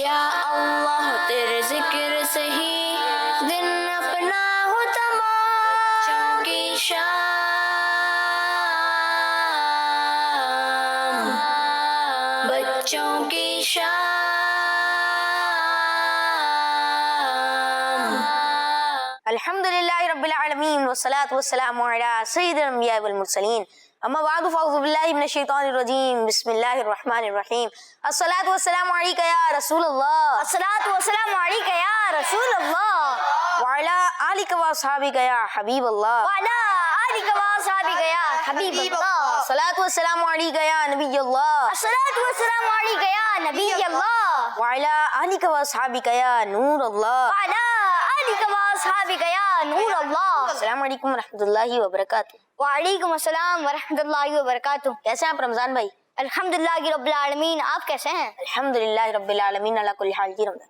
یا اللہ تیرے ذکر سے ہی دن اپنا ہو تمام، بچوں کی شام، بچوں کی شام۔ الحمدللہ رب العالمین والصلاة والسلام علی سید الانبیاء والمرسلین، اما بعد فاعوذ باللہ من الشیطان الرجیم، بسم اللہ الرحمن الرحیم۔ الصلاة والسلام علیکہ یا رسول اللہ، الصلاة والسلام علیکہ یا رسول اللہ، وعلی آلک واصحابک یا حبیب اللہ، وعلی آلک واصحابک یا حبیب اللہ، الصلاة والسلام علیکہ یا نبی اللہ، الصلاة والسلام علیکہ یا نبی اللہ، وعلی آلک واصحابک یا نور اللہ، وعلی آلک واصحابک یا نور اللہ۔ السلام علیکم ورحمۃ اللہ وبرکاتہ۔ وعلیکم السلام ورحمۃ اللہ وبرکاتہ۔ کیسے ہیں آپ رمضان بھائی؟ الحمدللہ رب العالمین، آپ کیسے ہیں؟ الحمدللہ رب العالمین علی کل حال۔ جی رمضان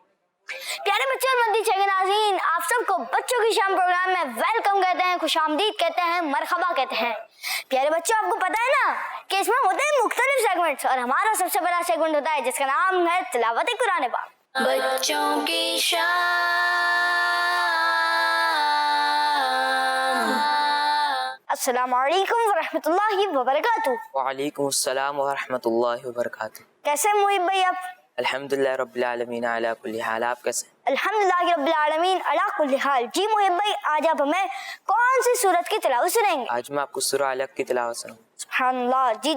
پیارے بچوں اور مدنی چینل ناظرین، آپ سب کو بچوں کی شام پروگرام میں ویلکم کہتے ہیں، خوش آمدید کہتے ہیں، مرحبا کہتے ہیں۔ پیارے بچوں، آپ کو پتا ہے نا کہ اس میں ہوتے ہیں مختلف سیگمنٹس، اور ہمارا سب سے بڑا سیگمنٹ ہوتا ہے جس کا نام ہے تلاوت قرآن پاک۔ بچوں کی شام۔ السلام علیکم ورحمۃ اللہ وبرکاتہ۔ وعلیکم السلام ورحمۃ اللہ وبرکاتہ۔ کیسے ہیں محب بھائی آپ؟ الحمدللہ رب العالمین علی کل حال، آپ کیسے؟ الحمدللہ رب العالمین علی کل حال۔ جی محب بھائی، آج آپ ہمیں کون سی سورت کی تلاوت سنائیں گے؟ آج میں آپ کو سورہ علق کی تلاوت سناؤں۔ سبحان اللہ، جی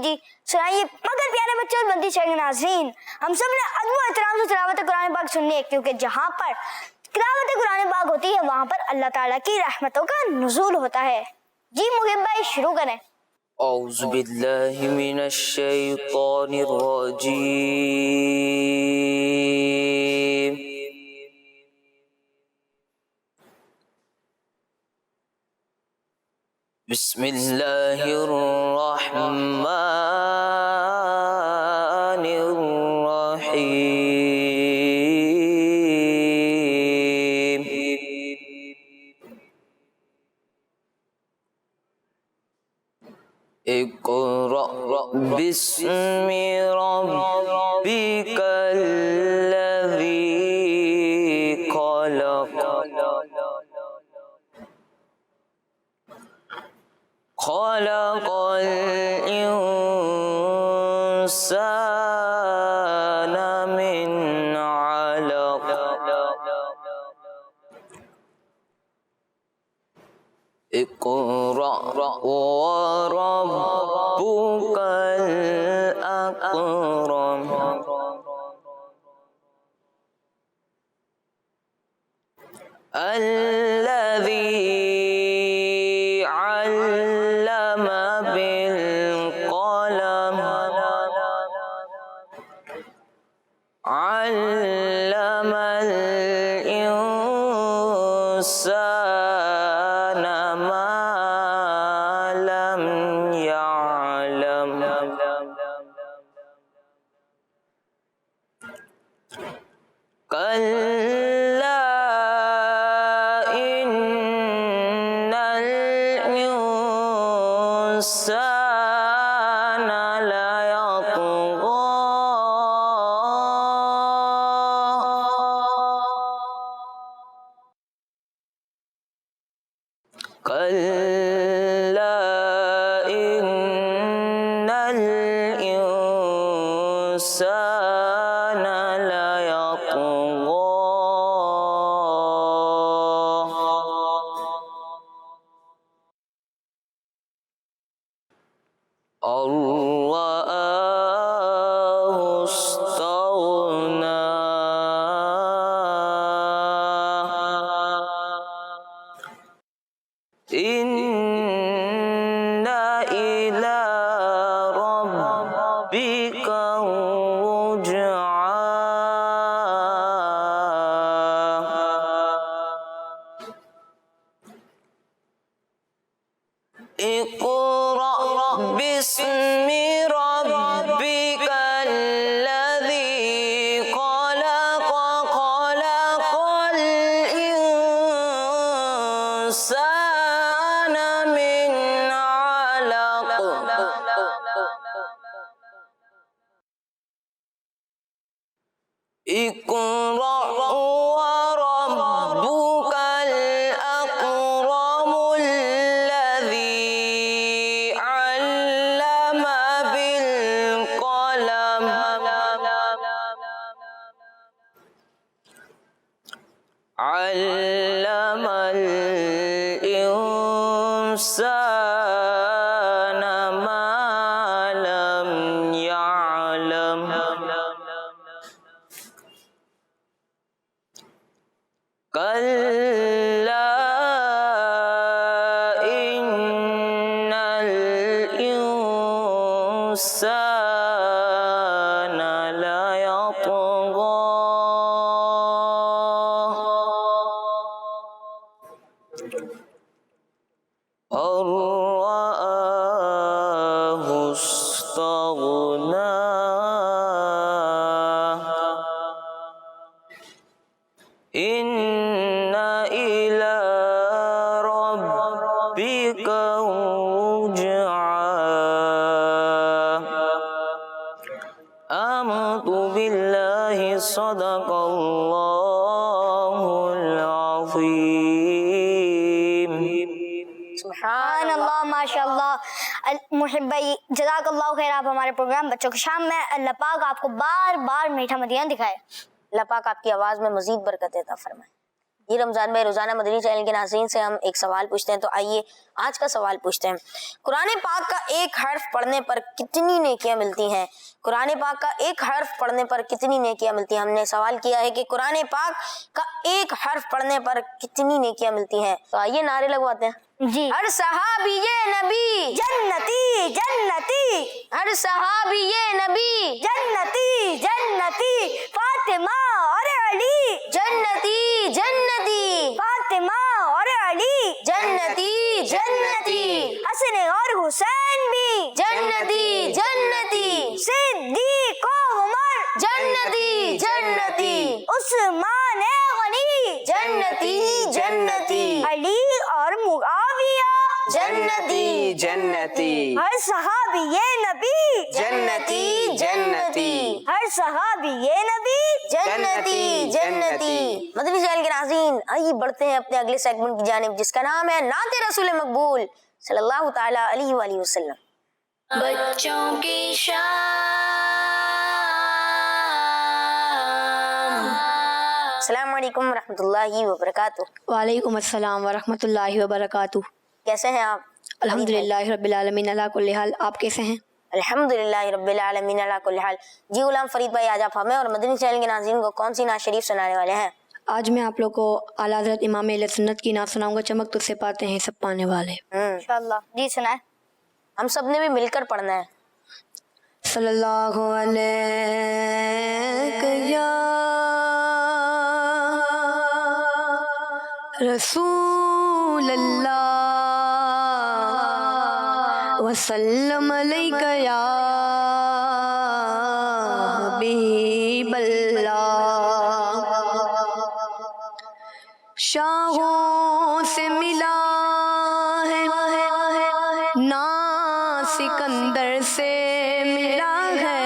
سنائیے۔ مگر پیارے بچوں اور مدنی چینل ناظرین، ہم سب نے ادب و احترام سے تلاوت قرآن پاک سننی ہے، کیونکہ جہاں پر تلاوت قرآن پاک ہوتی ہے وہاں پر اللہ تعالیٰ کی رحمتوں کا نزول ہوتا ہے۔ جی محب بھائی شروع کریں۔ اعوذ باللہ من الشیطان الرجیم، بسم اللہ الرحمن الرحیم۔ اقرأ باسم ربک الذی خلق، خلق الانسان من علق، اقرأ وربک الاکرم، الذی علم بالقلم، علم الانسان ما لم يعلم، كلا إن الإنسان ليطغى، كلا إن الإنسان ليطغى، أن رآه استغنى، إن علم الإنسان ما لم يعلم كلا إن الإنسان ليطغى أن رآه استغنى إن إلى ربك رجعا آمنت بالله صدق الله العظيم سبحان اللہ ماشاء اللہ محب بھائی جزاک اللہ خیر. آپ ہمارے پروگرام بچوں کی شام میں اللہ پاک آپ کو بار بار میٹھا مدینہ دکھائے. اللہ پاک آپ کی آواز میں مزید برکت عطا فرمائے. یہ رمضان میں روزانہ مدنی چینل کے ناظرین سے ہم ایک سوال پوچھتے ہیں، تو آئیے آج کا سوال پوچھتے ہیں. قرآن پاک کا ایک حرف پڑھنے پر کتنی نیکیاں ملتی ہیں؟ قرآن پاک کا ایک حرف پڑھنے پر کتنی نیکیاں ملتی ہیں؟ ہم نے سوال کیا ہے کہ قرآن پاک کا ایک حرف پڑھنے پر کتنی نیکیاں ملتی ہیں. تو آئیے نعرے لگواتے ہیں. جی. ہر صحابی نبی جنتی جنتی، ہر صحابی نبی جنتی جنتی، فاطمہ اور علی جنتی جنتی، فاطمہ اور علی جنتی جنتی، حسن اور حسین بھی جنتی جنتی، صدیق و عمر جنتی جنتی، عثمان غنی جنتی جنتی، علی اور معاویہ جنتی جنتی ہر صحابی نبی جنتی جنتی ہر صحابی نبی جنتی جنتی. مدنی چینل کے ناظرین، آئیے بڑھتے ہیں اپنے اگلے سیگمنٹ کی جانب، جس کا نام ہے نعت رسول مقبول صلی اللہ تعالی علیہ وآلہ وسلم. بچوں کی شام. السلام علیکم ورحمۃ اللہ وبرکاتہ. وعلیکم السلام ورحمۃ اللہ وبرکاتہ. کیسے ہیں آپ؟ الحمدللہ رب العالمین علی کل حال. آپ کیسے ہیں؟ الحمدللہ رب العالمین علی کل حال. جی غلام فرید بھائی، آج آپ ہمیں اور مدنی چینل کے ناظرین کو کون سی نعت شریف سنانے والے ہیں؟ آج میں آپ لوگ کو اعلیٰ حضرت امام اہل سنت کی نعت سناؤں گا، چمک تجھ سے پاتے ہیں سب پانے والے. انشاءاللہ. جی سنائیں. ہم سب نے بھی مل کر پڑھنا ہے. صلی اللہ علیہ یا رسول اللہ وسلم علیک یا حبیب اللہ. شاہوں سے ملا ہے نا سکندر سے ملا ہے،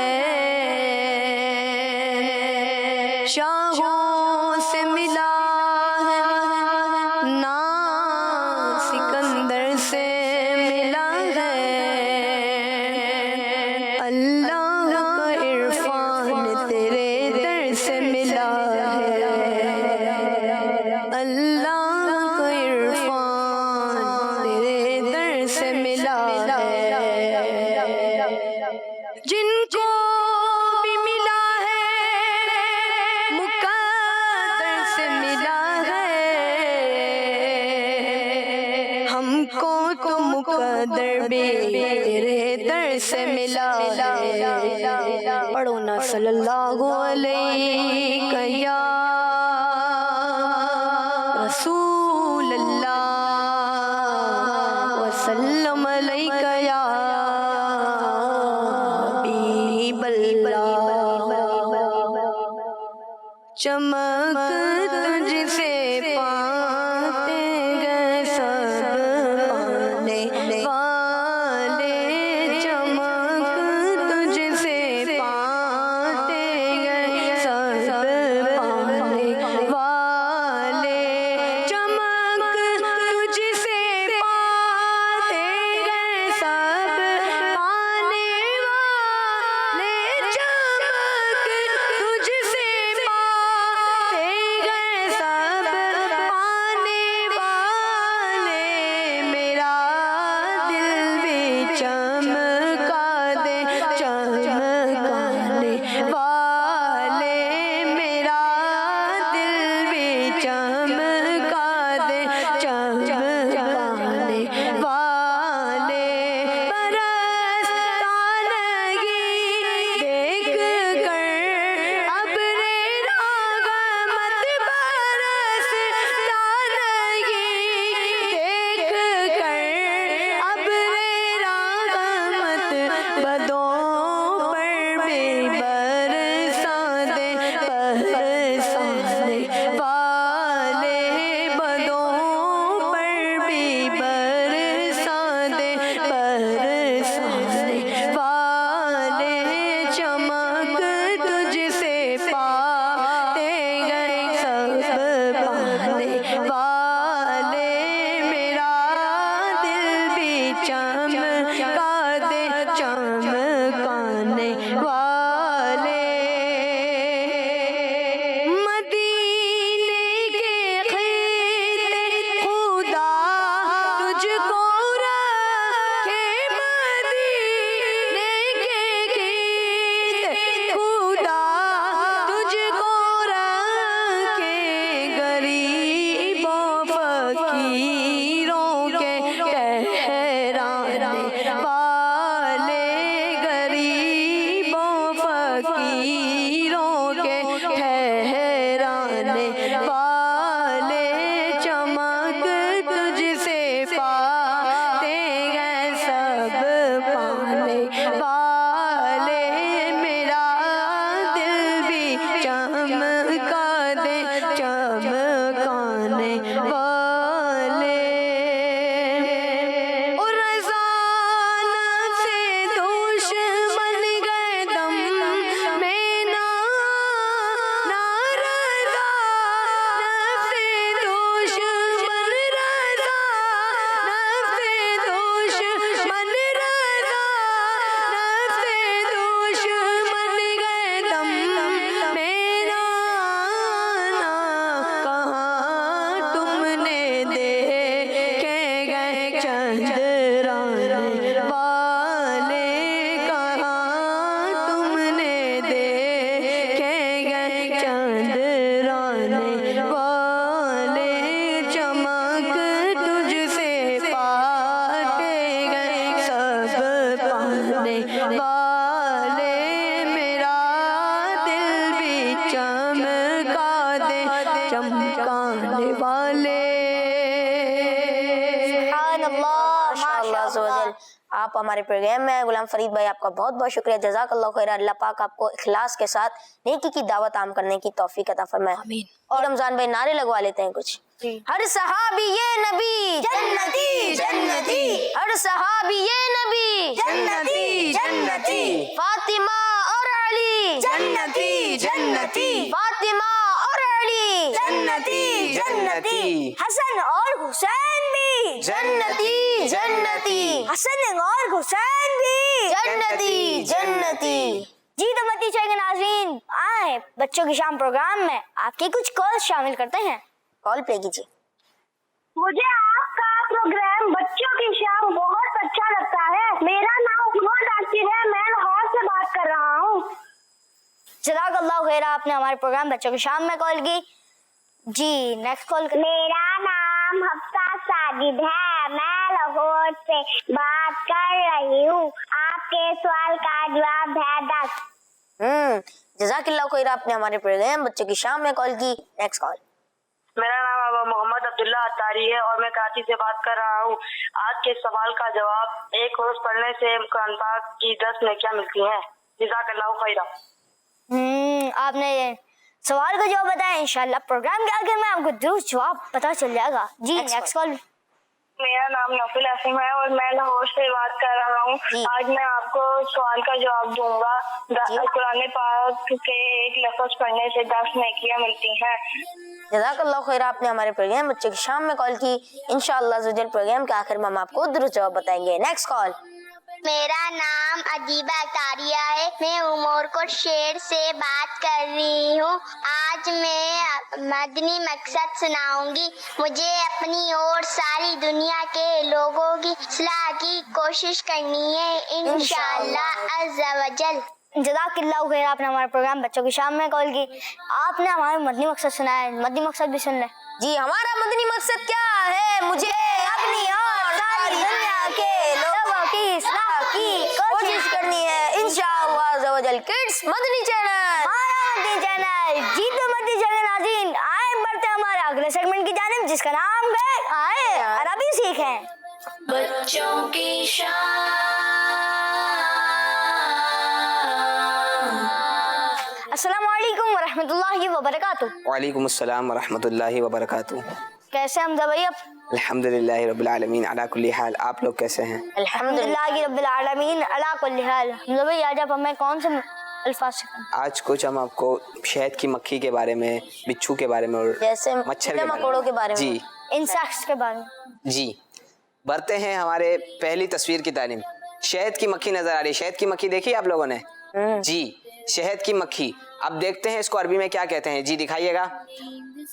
شاہوں سے ملا ہے نا سکندر سے ملا ہے. اللہ کا عرفان تیرے در سے ملا ہے، اللہ کا عرفان تیرے در سے ملا ہے. جن کو بھی ملا ہے مقدر سے ملا ہے، ہم کو تو مقدر بھی تیرے در سے ملا ہے. پڑھو نا صلی اللہ علیہ یا رسول اللہ وسلم علیک یا حبیب اللہ. چمک تجھ سے پاتے گئے سب پانے والے، چمک تجھ سے پاتے گئے سب پانے والے، چمک تجھ سے پاتے گئے سب پانے والے، چمک تجھ سے پاتے گئے سب آپ ہمارے پروگرام میں. غلام فرید بھائی آپ کا بہت بہت شکریہ, جزاک اللہ خیر. اللہ پاک آپ کو اخلاص کے ساتھ نیکی کی دعوت عام کرنے کی توفیق عطا فرمائے. آمین. اور رمضان بھائی نعرے لگوا لیتے ہیں کچھ. ہر صحابی یہ نبی جنتی جنتی ہر صحابی یہ نبی جنتی جنتی فاطمہ اور علی جنتی جنتی فاطمہ اور علی جنتی جنتی حسن اور حسین بھی جنتی جنتی حسن اور حسین بھی جنتی جنتی. جی تو متی چاہیے ناظرین, آئے بچوں کی شام پروگرام میں آپ کی کچھ کال شامل کرتے ہیں. کال پلے کیجیے. مجھے آپ کا پروگرام بچوں کی شام بہت اچھا لگتا ہے. میرا نام محمد عاصر ہے, میں لاہور سے بات کر رہا ہوں. جزاک اللہ خیر, آپ نے ہمارے پروگرام بچوں کی شام میں کال کی. جی نیکسٹ کال. میرا نام حفصہ ساجد ہے, میں لاہور سے بات کر رہی ہوں. آپ کے سوال کا جواب ہے 10. جزاک اللہ خیر, آپ نے ہمارے پروگرام بچوں کی شام میں کال کی. Next call. میرا نام ابا محمد عبداللہ اتاری ہے اور میں کراچی سے بات کر رہا ہوں. آج کے سوال کا جواب, ایک روز پڑھنے سے قرآن پاک کی 10 نیکیاں ملتی ہیں. جزاک اللہ خیرہ. آپ نے سوال کا جواب بتایا, انشاءاللہ پروگرام کے آخر میں آپ کو درست جواب پتا چل جائے گا. جی نیکسٹ کال. میرا نام نوفل اسم ہے اور میں لاہور سے بات کر رہا ہوں. آج میں آپ کو سوال کا جواب دوں گا. قرآن پاک کے ایک لفظ پڑھنے سے 10 نیکیاں ملتی ہیں. جزاک اللہ خیر, آپ نے ہمارے پروگرام بچوں کی شام میں کال کی. انشاءاللہ زوجل پروگرام کے آخر میں ہم آپ کو درست جواب بتائیں گے. Next call. میرا نام ادیبہ اتاریہ ہے, میں امور کوٹ شہر سے بات کر رہی ہوں. آج میں مدنی مقصد سناؤں گی. مجھے اپنی اور ساری دنیا کے لوگوں کی اصلاح کی کوشش کرنی ہے انشاءاللہ عز و جل. جزاک اللہ خیر, آپ نے ہمارے پروگرام بچوں کی شام میں کال کی. آپ نے ہمارا مدنی مقصد سنا ہے, مدنی مقصد بھی سن لیں. جی, ہمارا مدنی مقصد کیا ہے؟ مجھے اپنی اور ساری دنیا کے لوگوں کی اصلاح کی کوشش کرنی ہے انشاءاللہ عز و جل. کڈس مدنی چینل, ہمارا مدنی چینل. جی تو مدنی چینل ناظرین, آئے بڑھتے ہیں ہمارے اگلے سیگمنٹ کی جانب, جس کا نام ہے آئے عربی سیکھیں. بچوں کی شان. السلام علیکم ورحمۃ اللہ وبرکاتہ. وعلیکم السلام ورحمۃ اللہ وبرکاتہ. کیسے حمزہ بھائی آپ؟ الحمدللہ رب العالمین علی کل حال. آپ لوگ کیسے ہیں؟ الحمدللہ. الحمدللہ رب العالمین علی کل حال. حمزہ بھائی آج آپ ہمیں کون سے الفاظ سکھائیں؟ آج کچھ ہم آپ کو شہد کی مکھی کے بارے میں, بچھو کے بارے میں اور جیسے مچھر کے مکوڑوں کے بارے میں. جی انسیکٹس کے بارے میں. جی بڑھتے ہیں ہمارے پہلی تصویر کی تعلیم. شہد کی مکھی نظر آ رہی ہے. شہد کی مکھی دیکھی آپ لوگوں نے؟ جی شہد کی مکھی. اب دیکھتے ہیں اس کو عربی میں کیا کہتے ہیں. جی دکھائیے گا.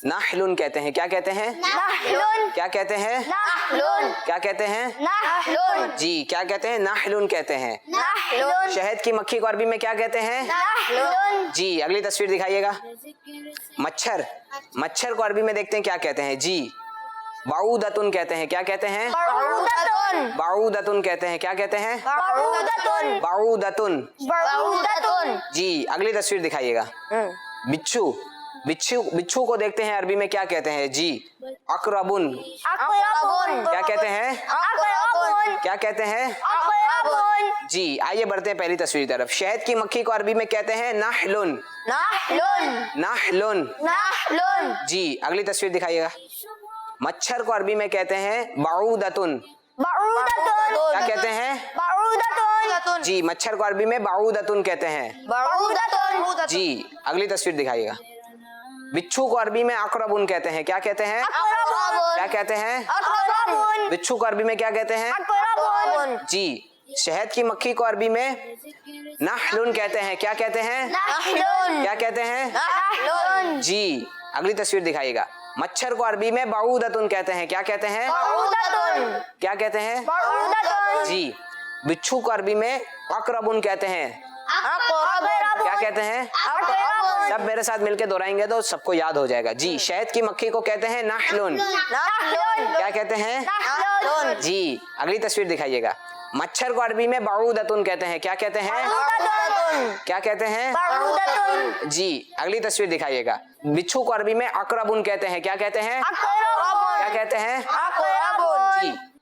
نحلن کہتے ہیں. کیا کہتے ہیں؟ نحلن. کیا کہتے ہیں؟ نحلن. کیا کہتے ہیں؟ نحلن. جی کیا کہتے ہیں؟ نحلن کہتے ہیں. نحلن. شہد کی مکھی کو عربی میں کیا کہتے ہیں؟ نحلن. جی اگلی تصویر دکھائیے گا. مچھر. مچھر کو عربی میں دیکھتے ہیں کیا کہتے ہیں. جی بعودتن کہتے ہیں. کیا کہتے ہیں؟ بعودتن. بعودتن کہتے ہیں. کیا کہتے ہیں؟ بعودتن. بعودتن. بعودتن. جی اگلی تصویر دکھائیے گا. بچھو. بچھو کو دیکھتے ہیں عربی میں کیا کہتے ہیں. جی اقربن. اقربن. کیا کہتے ہیں؟ اقربن. کیا کہتے ہیں؟ اقربن. جی آئیے بڑھتے ہیں پہلی تصویر کی طرف. شہد کی مکھی کو عربی میں کہتے ہیں نحلن. نحلن. نحلن. نحلن. جی اگلی تصویر دکھائیے گا. مچھر کو عربی میں کہتے ہیں بعودتن. بعودتن. کیا کہتے ہیں؟ بعودتن. جی مچھر کو عربی میں بعودتن کہتے ہیں. بعودتن. جی اگلی تصویر دکھائیے گا. بچھو کو عربی میں اقربن کہتے ہیں. کیا کہتے ہیں؟ کیا کہتے ہیں؟ اقربن. بچھو کو عربی میں کیا کہتے ہیں؟ اقربن. جی شہد کی مکھی کو عربی میں نحلن کہتے ہیں. کیا کہتے ہیں؟ نحلن. کیا کہتے ہیں؟ نحلن. جی اگلی تصویر دکھائیے گا. مچھر کو عربی میں بعودتن کہتے ہیں. کیا کہتے ہیں؟ بعودتن. کیا کہتے ہیں؟ بعودتن. جی بچھو کو عربی میں اقربن کہتے ہیں. اقربن. کیا کہتے ہیں؟ اقربن. سب میرے ساتھ مل کے دہرائیں گے تو سب کو یاد ہو جائے گا. جی شہد کی مکھی کو کہتے ہیں نحلن. نحلن. کیا کہتے ہیں؟ نحلن. جی اگلی تصویر دکھائیے گا. مچھر کو عربی میں بعودتن کہتے ہیں. کیا کہتے ہیں؟ بعودتن. کیا کہتے ہیں؟ بعودتن. جی اگلی تصویر دکھائیے گا. بچھو کو عربی میں اقربن کہتے ہیں. کیا کہتے ہیں؟ اقربن. کیا کہتے ہیں؟ اقربن. جی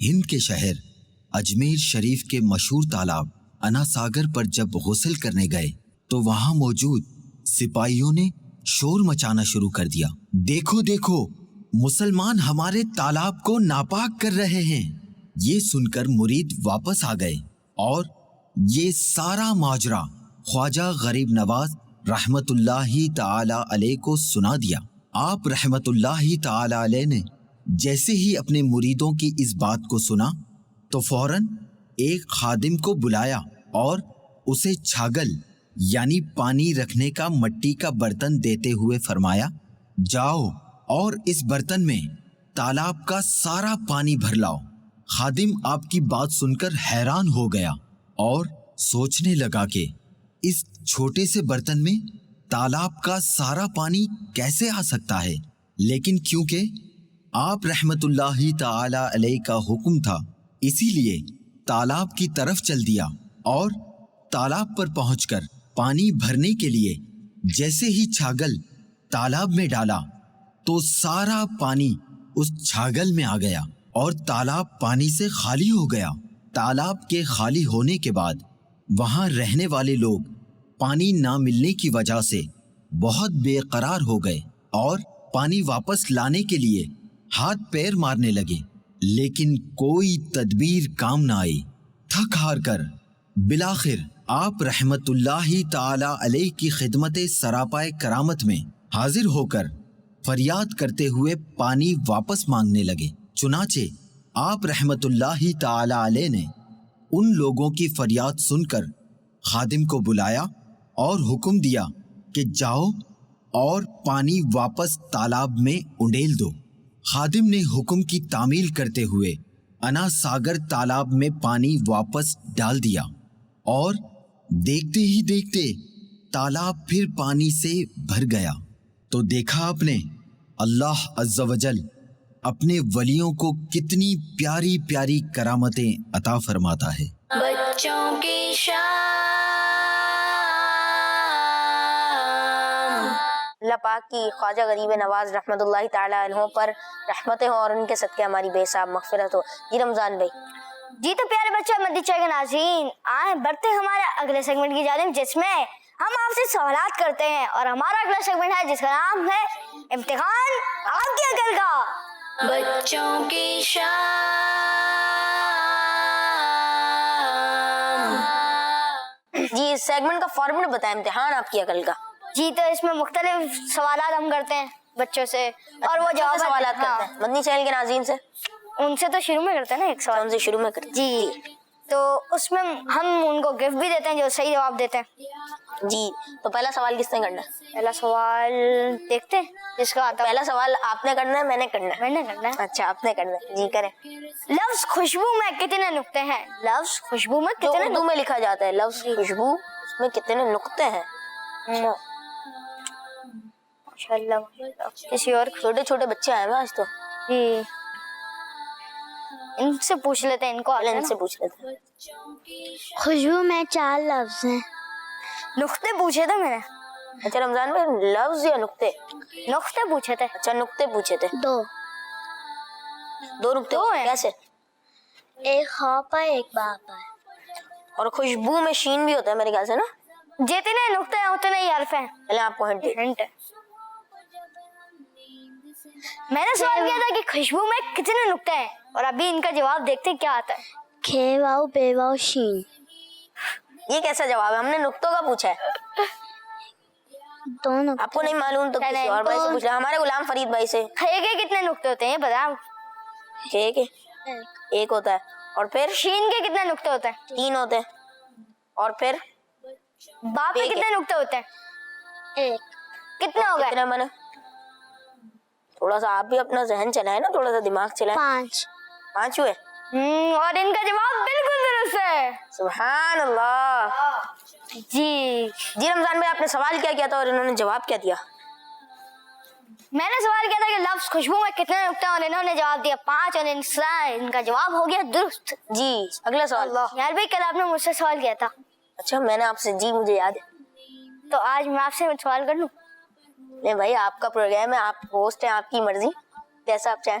ہند کے شہر اجمیر شریف کے مشہور تالاب انا ساگر پر جب غسل کرنے گئے تو وہاں موجود سپاہیوں نے شور مچانا شروع کر دیا. دیکھو دیکھو، مسلمان ہمارے تالاب کو ناپاک کر رہے ہیں. یہ سن کر مرید واپس آ گئے اور یہ سارا ماجرا خواجہ غریب نواز رحمت اللہ تعالی علیہ کو سنا دیا. آپ رحمت اللہ تعالی علیہ نے جیسے ہی اپنے مریدوں کی اس بات کو سنا تو فوراً ایک خادم کو بلایا اور اسے چھاگل یعنی پانی رکھنے کا مٹی کا برتن دیتے ہوئے فرمایا، جاؤ اور اس برتن میں تالاب کا سارا پانی بھر لاؤ. خادم آپ کی بات سن کر حیران ہو گیا اور سوچنے لگا کہ اس چھوٹے سے برتن میں تالاب کا سارا پانی کیسے آ سکتا ہے. لیکن کیونکہ آپ رحمت اللہ تعالی علیہ کا حکم تھا، اسی لیے تالاب کی طرف چل دیا اور تالاب پر پہنچ کر پانی بھرنے کے لیے جیسے ہی چھاگل تالاب میں ڈالا تو سارا پانی اس چھاگل میں آ گیا اور تالاب پانی سے خالی ہو گیا. تالاب کے خالی ہونے کے بعد وہاں رہنے والے لوگ پانی نہ ملنے کی وجہ سے بہت بے قرار ہو گئے اور پانی واپس لانے کے لیے ہاتھ پیر مارنے لگے، لیکن کوئی تدبیر کام نہ آئی. تھک ہار کر بالآخر آپ رحمت اللہ تعالی علیہ کی خدمت سراپائے کرامت میں حاضر ہو کر فریاد کرتے ہوئے پانی واپس مانگنے لگے. چنانچہ آپ رحمت اللہ تعالی علیہ نے ان لوگوں کی فریاد سن کر خادم کو بلایا اور حکم دیا کہ جاؤ اور پانی واپس تالاب میں انڈیل دو. خادم نے حکم کی تعمیل کرتے ہوئے انا ساگر تالاب میں پانی واپس ڈال دیا اور دیکھتے ہی دیکھتے تالاب پھر پانی سے بھر گیا. تو دیکھا آپ نے اللہ عز و جل اپنے ولیوں کو کتنی پیاری پیاری کرامتیں عطا فرماتا ہے. بچوں کی شان. اللہ پاک کی خواجہ غریب نواز رحمت اللہ تعالی عنہ پر رحمتیں ہوں اور ان کے صدقے ہماری بے حساب مغفرت ہو. جی رمضان بھائی. جی تو پیارے بچے مدنی چینل کے ناظرین، آئیں بڑھتے ہیں ہمارے اگلے سیگمنٹ کی جانب، جس میں ہم آپ سے سوالات کرتے ہیں اور ہمارا اگلا سیگمنٹ ہے جس کا نام ہے امتحان آپ کی عقل کا. بچوں کی شان. جی اس سیگمنٹ کا فارمیٹ بتائیں، امتحان آپ کی عقل کا. جی تو اس میں مختلف سوالات ہم کرتے ہیں بچوں سے اور وہ جواب سوالات کرتے ہیں مدنی چینل کے ناظرین سے. ان سے تو شروع میں کرتے ہیں نا ایک سوال. ان سے شروع میں کرتے جی تو اس میں ہم ان کو گفٹ بھی دیتے ہیں جو صحیح جواب دیتے ہیں. جی تو پہلا سوال کس نے کرنا ہے؟ پہلا سوال دیکھتے ہیں جس کا آتا. پہلا سوال آپ نے کرنا ہے میں نے کرنا ہے؟ میں نے کرنا ہے. اچھا آپ نے کرنا ہے. جی کریں. لفظ خوشبو میں کتنے نقطے ہیں؟ لفظ خوشبو میں کتنے اردو میں لکھا جاتا ہے لفظ خوشبو، اس میں کتنے نقطے ہیں؟ ماشاءاللہ کسی اور چھوٹے چھوٹے بچے آئے ہیں آج تو. جی ان سے پوچھ لیتے ہیں، ان کو ان سے پوچھ لیتے ہیں. خوشبو میں 4 لفظ ہیں. نقطے پوچھے تھے میں نے. اچھا رمضان بھائی لفظ یا نقطے؟ نقطے پوچھے تھے. اچھا نقطے پوچھے تھے. 2 نقطے کیسے؟ ایک خا پر ایک با پر. اور خوشبو میں شین بھی ہوتا ہے میرے خیال سے نا. جتنے نقطے ہیں اتنے ہی حرف ہیں. پہلے آپ کو ہنٹ. میں نے سوال کیا تھا کہ خوشبو میں کتنے نقطے ہیں اور ابھی ان کا جواب دیکھتے کیا آتا ہے. کھے واؤ بے واؤ شین. یہ کیسا جواب ہے؟ ہم نے نقطوں کا پوچھا ہے. 2 نقطے. آپ کو نہیں معلوم تو کسی اور بھائی سے پوچھ لیں. ہمارے غلام فرید بھائی سے. کھے کے کتنے نقطے ہوتے ہیں یہ بتاؤ. کھے کے ایک ہوتا ہے. اور پھر شین کے کتنے نقطے ہوتے ہیں؟ 3 ہوتے ہیں. اور پھر با پہ کتنے نقطے ہوتے ہیں؟ 1. کتنے ہو گئے؟ کتنے بنے؟ تھوڑا سا آپ بھی اپنا ذہن چلائیں نا، تھوڑا سا دماغ چلائیں. 5 ہوئے. اور ان کا جواب بالکل درست ہے. سبحان اللہ. جی رمضان بھائی آپ نے سوال کیا کیا تھا اور انہوں نے جواب کیا دیا؟ میں نے سوال کیا تھا کہ لفظ خوشبو میں کتنے نقطے ہیں اور انہوں نے جواب دیا 5 اور ان کا جواب ہو گیا درست. جی اگلا سوال. یار بھائی کل آپ نے مجھ سے سوال کیا تھا. اچھا میں نے آپ سے. جی مجھے یاد ہے. تو آج میں آپ سے سوال کر لوں؟ نہیں بھائی آپ کا پروگرام ہے، آپ ہوسٹ ہیں، آپ کی مرضی جیسا آپ چاہیں.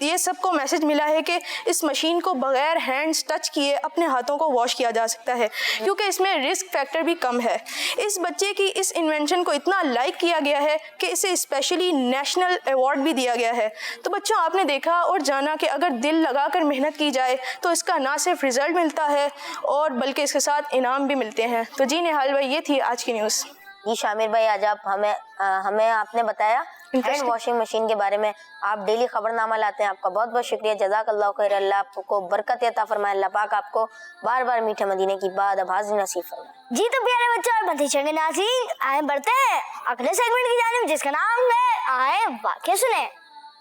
یہ سب کو میسج ملا ہے کہ اس مشین کو بغیر ہینڈز ٹچ کیے اپنے ہاتھوں کو واش کیا جا سکتا ہے، کیونکہ اس میں رسک فیکٹر بھی کم ہے۔ اس بچے کی اس انوینشن کو اتنا لائک کیا گیا ہے کہ اسے اسپیشلی نیشنل ایوارڈ بھی دیا گیا ہے۔ تو بچوں، آپ نے دیکھا اور جانا کہ اگر دل لگا کر محنت کی جائے تو اس کا نہ صرف رزلٹ ملتا ہے اور بلکہ اس کے ساتھ انعام بھی ملتے ہیں۔ تو جی نہال بھائی، یہ تھی آج کی نیوز۔ جی شامر بھائی، آج آپ ہمیں آپ نے بتایا ہینڈ واشنگ مشین کے بارے میں، آپ ڈیلی خبر نامہ لاتے ہیں، آپ کا بہت بہت شکریہ، جزاک اللہ خیر، اللہ آپ کو برکت عطا فرمائے، اللہ پاک آپ کو بار بار میٹھے مدینے کی بات اب حاضر نصیب فرمائے۔ جی تو پیارے بچوں اور بھتیجے کے ناظرین، آئے بڑھتے ہیں اگلے سیگمنٹ کی جانب، جس کا نام ہے آئے واقعہ سنیں۔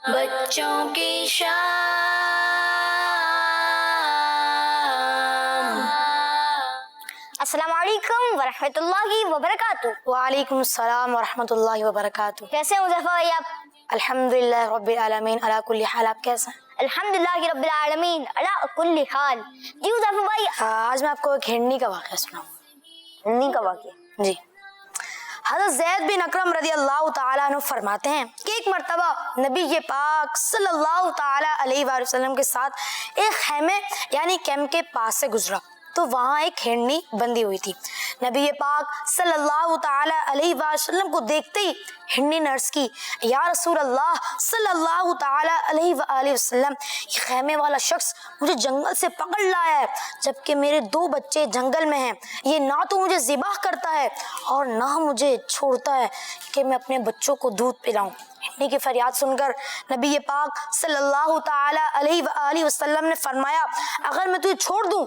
بچوں کی شان۔ السلام علیکم ورحمۃ اللہ وبرکاتہ۔ وعلیکم السلام ورحمۃ اللہ وبرکاتہ۔ کیسے ہیں حذیفہ بھائی آپ؟ الحمدللہ رب العالمین علی کل حال، آپ کیسے ہیں؟ الحمدللہ رب العالمین علی کل حال۔ جی حذیفہ بھائی، آج میں آپ کو ایک ہنڈی کا واقعہ سناؤں گا۔ ہنڈی کا واقعہ؟ جی۔ حضرت زید بن اکرم رضی اللہ تعالیٰ عنہ فرماتے ہیں کہ ایک مرتبہ نبی پاک صلی اللہ تعالیٰ علیہ وآلہ وسلم کے ساتھ ایک خیمے یعنی کیمپ کے پاس سے گزرا تو وہاں ایک ہنڈی بندھی ہوئی تھی۔ نبی پاک صلی اللہ تعالیٰ علیہ وآلہ وسلم کو دیکھتے ہی ہنڈی نرس کی، یا رسول اللہ صلی اللہ تعالیٰ علیہ وآلہ وسلم، یہ خیمے والا شخص مجھے جنگل سے پکڑ لایا ہے جبکہ میرے 2 بچے جنگل میں ہیں، یہ نہ تو مجھے ذبح کرتا ہے اور نہ مجھے چھوڑتا ہے کہ میں اپنے بچوں کو دودھ پلاؤں۔ ہنڈی کی فریاد سن کر نبی پاک صلی اللہ تعالیٰ علیہ وآلہ وسلم نے فرمایا، اگر میں تجھے چھوڑ دوں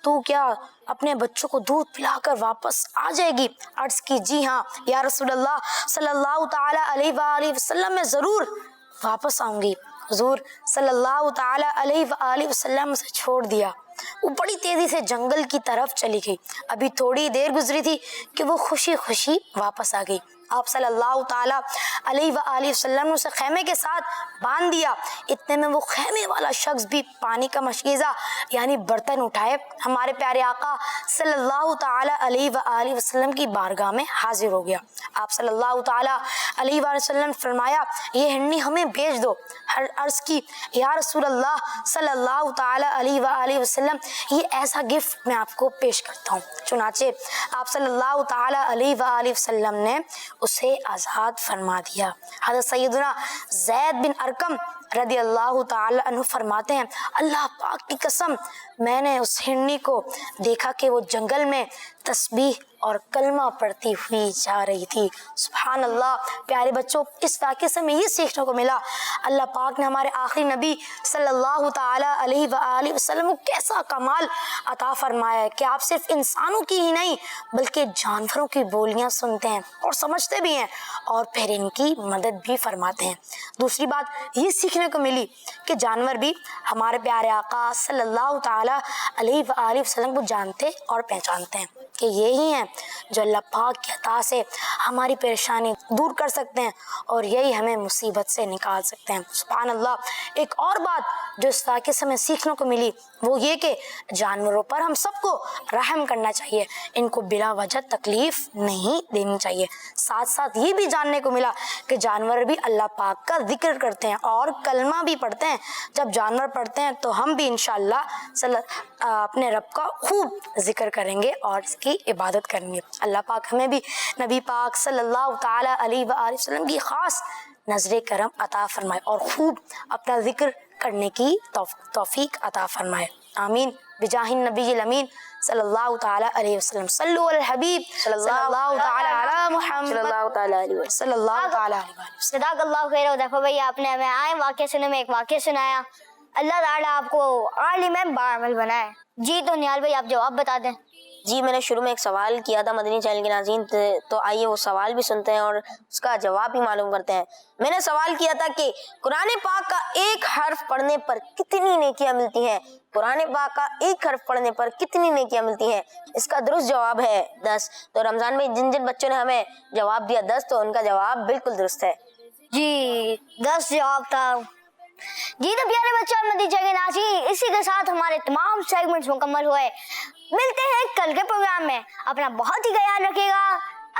تو کیا اپنے بچوں کو دودھ پلا کر واپس آ جائے گی؟ عرض کی، جی ہاں یا رسول اللہ صلی اللہ تعالیٰ علیہ وآلہ وسلم، میں ضرور واپس آؤں گی۔ حضور صلی اللہ تعالیٰ علیہ وآلہ وسلم سے چھوڑ دیا، وہ بڑی تیزی سے جنگل کی طرف چلی گئی۔ ابھی تھوڑی دیر گزری تھی کہ وہ خوشی خوشی واپس آ گئی۔ آپ صلی اللہ تعالیٰ علیہ وآلہ وسلم نے اسے خیمے کے ساتھ باندھ دیا۔ اتنے میں وہ خیمے والا شخص بھی پانی کا مشکیزہ یعنی برتن اٹھائے ہمارے پیارے آقا صلی اللہ تعالیٰ علیہ وآلہ وسلم کی بارگاہ میں حاضر ہو گیا۔ آپ صلی اللہ تعالیٰ علیہ وآلہ وسلم نے فرمایا، یہ ہنڈی ہمیں بھیج دو۔ عرض کی، یا رسول اللہ صلی اللہ تعالیٰ علیہ وآلہ وسلم، یہ ایسا گفٹ میں آپ کو پیش کرتا ہوں۔ چنانچہ آپ صلی اللہ تعالیٰ علیہ وآلہ وسلم نے اسے آزاد فرما دیا۔ حضرت سیدنا زید بن ارقم رضی اللہ تعالی عنہ فرماتے ہیں، اللہ پاک کی قسم، میں نے اس ہنڈی کو دیکھا کہ وہ جنگل میں تسبیح اور کلمہ پڑھتی ہوئی جا رہی تھی۔ سبحان اللہ۔ پیارے بچوں، اس واقعے سے ہمیں یہ سیکھنے کو ملا، اللہ پاک نے ہمارے آخری نبی صلی اللہ تعالیٰ علیہ وآلہ وسلم کو کیسا کمال عطا فرمایا ہے کہ آپ صرف انسانوں کی ہی نہیں بلکہ جانوروں کی بولیاں سنتے ہیں اور سمجھتے بھی ہیں اور پھر ان کی مدد بھی فرماتے ہیں۔ دوسری بات یہ سیکھنے کو ملی کہ جانور بھی ہمارے پیارے آقا صلی اللہ تعالیٰ علیہ وآلہ وسلم کو جانتے اور پہچانتے ہیں کہ یہی ہیں جو اللہ پاک کی عطا سے ہماری پریشانی دور کر سکتے ہیں اور یہی ہمیں مصیبت سے نکال سکتے ہیں۔ سبحان اللہ۔ ایک اور بات جو اس واقعے سے ہمیں سیکھنے کو ملی وہ یہ کہ جانوروں پر ہم سب کو رحم کرنا چاہیے، ان کو بلا وجہ تکلیف نہیں دینی چاہیے۔ ساتھ ساتھ یہ بھی جاننے کو ملا کہ جانور بھی اللہ پاک کا ذکر کرتے ہیں اور کلمہ بھی پڑھتے ہیں۔ جب جانور پڑھتے ہیں تو ہم بھی انشاءاللہ اپنے رب کا خوب ذکر کریں گے اور اس کی عبادت کریں گے۔ اللہ پاک ہمیں بھی نبی پاک صلی اللہ تعالیٰ علیہ وآلہ وسلم کی خاص نظر کرم عطا فرمائے اور خوب اپنا ذکر کرنے کی توفیق عطا فرمائے، آمین بجاہ النبی الامین صلی اللہ تعالیٰ علیہ وسلم۔ صلو علی الحبیب صلی اللہ تعالیٰ علی محمد صلی اللہ تعالیٰ علیہ وسلم۔ جزاک اللہ خیر حذیفہ بھائی، آپ نے ہمیں آئے واقعہ سننے میں ایک واقعہ سنایا۔ اللہ تعالیٰ آپ کو عالم بعمل بنائے۔ جی تو نہال بھائی آپ جواب بتا دیں۔ جی، میں نے شروع میں ایک سوال کیا تھا مدنی چینل کے ناظرین، تو آئیے وہ سوال بھی سنتے ہیں اور اس کا جواب بھی معلوم کرتے ہیں۔ میں نے سوال کیا تھا کہ قرآن پاک کا ایک حرف پڑھنے پر کتنی نیکیاں ملتی ہیں؟ قرآن پاک کا ایک حرف پڑھنے پر کتنی نیکیاں ملتی ہیں؟ اس کا درست جواب ہے 10۔ تو رمضان میں جن بچوں نے ہمیں جواب دیا 10، تو ان کا جواب بالکل درست ہے۔ جی 10 جواب تھا۔ جی تو پیارے بچوں اور نتیجے کے ناظرین، اسی کے ساتھ ہمارے تمام سیگمنٹس مکمل ہوئے۔ ملتے ہیں کل کے پروگرام میں، اپنا بہت ہی خیال رکھیے گا۔